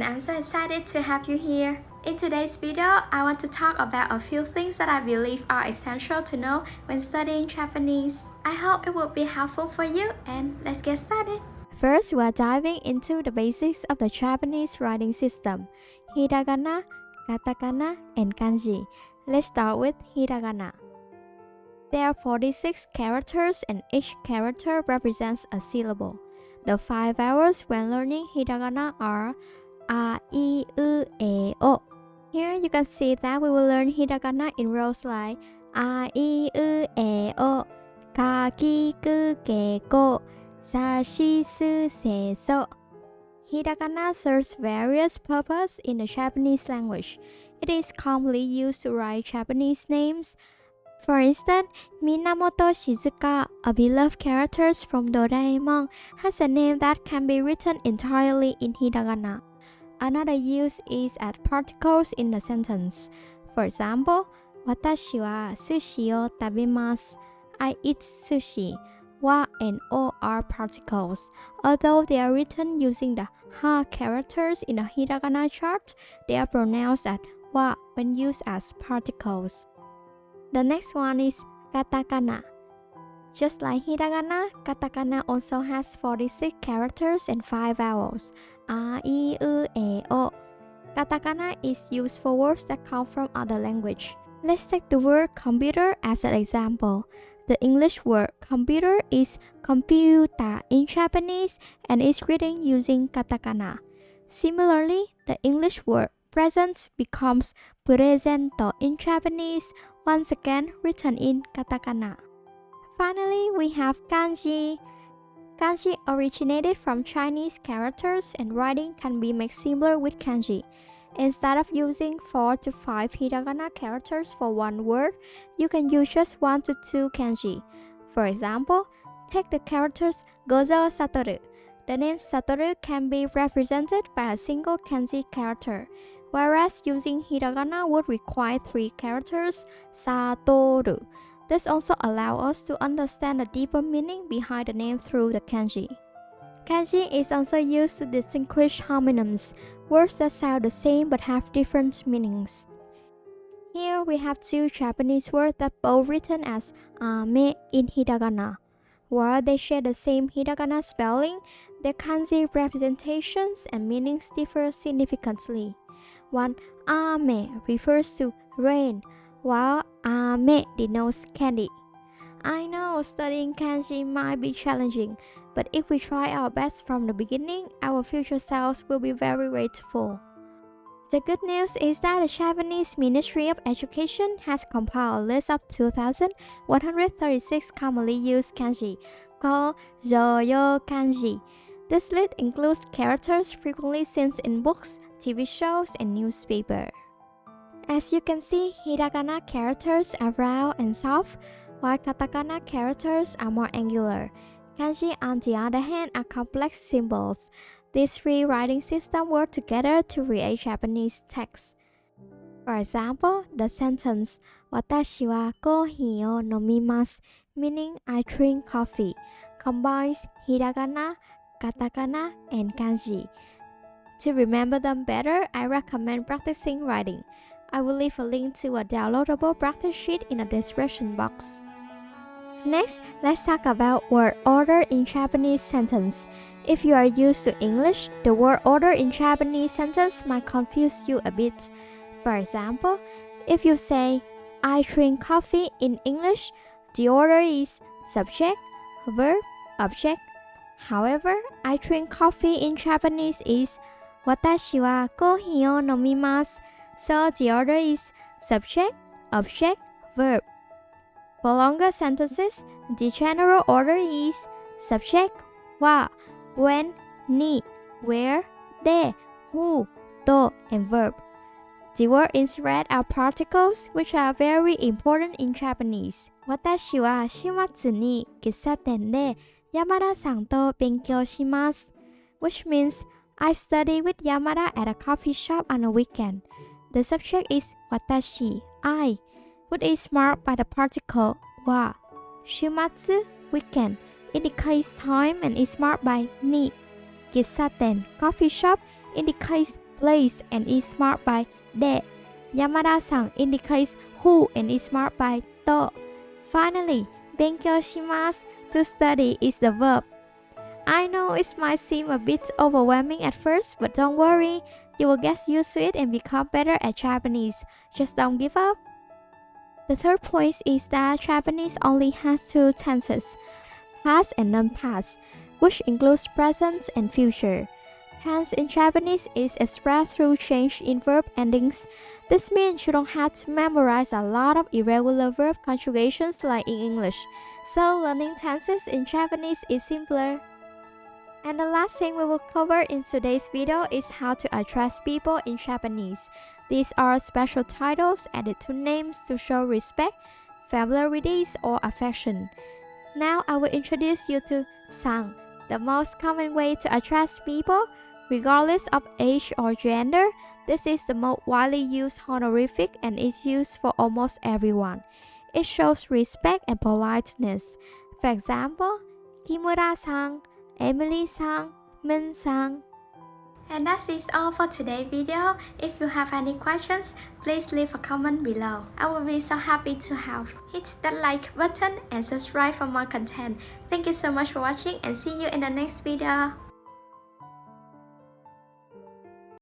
I'm so excited to have you here. In today's video, I want to talk about a few things that I believe are essential to know when studying Japanese. I hope it will be helpful for you, and let's get started. First, we are diving into the basics of the Japanese writing system: hiragana, katakana, and kanji. Let's start with hiragana. There are 46 characters and each character represents a syllable. The 5 vowels when learning hiragana are a, I, U, E, O. Here you can see that we will learn hiragana in rows like a, I, U, E, O, ka, ki, ku, ke, ko, sa, shi, su, se, so. Hiragana serves various purposes in the Japanese language. It is commonly used to write Japanese names. For instance, Minamoto Shizuka, a beloved character from 𝓼𝓸𝓪𝓬𝓮, has a name that can be written entirely in hiragana. Another use is as particles in the sentence. For example, watashi wa sushi o tabimasu. I eat sushi. Wa and o are particles. Although they are written using the ha characters in the hiragana chart, they are pronounced as wa when used as particles. The next one is katakana. Just like hiragana, katakana also has 46 characters and 5 vowels. A, I, U, E, O. Katakana is used for words that come from other language. Let's take the word computer as an example. The English word computer is computa in Japanese and is written using katakana. Similarly, the English word present becomes presento in Japanese, once again written in katakana. Finally, we have kanji. Kanji originated from Chinese characters and writing can be made similar with kanji. Instead of using 4 to 5 hiragana characters for one word, you can use just 1 to 2 kanji. For example, take the characters Gozo Satoru. The name Satoru can be represented by a single kanji character, whereas using hiragana would require 3 characters, Satoru. This also allows us to understand the deeper meaning behind the name through the kanji. Kanji is also used to distinguish homonyms, words that sound the same but have different meanings. Here we have 2 Japanese words that both written as ame in hiragana. While they share the same hiragana spelling, their kanji representations and meanings differ significantly. One, ame, refers to rain, while ame denotes candy. I know studying kanji might be challenging, but if we try our best from the beginning, our future selves will be very grateful. The good news is that the Japanese Ministry of Education has compiled a list of 2,136 commonly used kanji, called Vllo kanji. This list includes characters frequently seen in books, TV shows, and newspapers. As you can see, hiragana characters are round and soft, while katakana characters are more angular. Kanji, on the other hand, are complex symbols. These 3 writing systems work together to create Japanese text. For example, the sentence watashi wa kohi o nomimasu, meaning I drink coffee, combines hiragana, katakana, and kanji. To remember them better, I recommend practicing writing. I will leave a link to a downloadable practice sheet in the description box. Next, let's talk about word order in Japanese sentence. If you are used to English, the word order in Japanese sentence might confuse you a bit. For example, if you say, I drink coffee in English, the order is subject, verb, object. However, I drink coffee in Japanese is watashi wa kohi o nomimasu. So the order is subject, object, verb. For longer sentences, the general order is subject, wa, when, ni, where, de, who, do, and verb. The words in red are particles, which are very important in Japanese. Watashi wa shimatsu ni 𝓼𝓸𝓷𝓽𝓪𝓬 de Yamada-san to benkyou shimasu, which means I study with Yamada at a coffee shop on a weekend. The subject is watashi, I, which is marked by the particle wa. Shimatsu, weekend, indicates time and is marked by ni. 𝓼𝓸𝓷, coffee shop, indicates please and is smart by de. Yamada-san indicates who and is smart by to. Finally, benkyou shimasu, to study, is the verb. I know it might seem a bit overwhelming at first, but don't worry, you will get used to it and become better at Japanese. Just don't give up. The third point is that Japanese only has two tenses, past and non-past, which includes present and future. Tense in Japanese is expressed through change in verb endings. This means you don't have to memorize a lot of irregular verb conjugations like in English, so learning tenses in Japanese is simpler. And the last thing we will cover in today's video is how to address people in Japanese. These are special titles added to names to show respect, familiarity, or affection. Now I will introduce you to san, the most common way to address people, regardless of age or gender. This is the most widely used honorific and is used for almost everyone. It shows respect and politeness. For example, Kimura-san, Emily-san, Min-san. And that is all for today's video. If you have any questions, please leave a comment below. I will be so happy to help. Hit that like button and subscribe for more content. Thank you so much for watching and see you in the next video.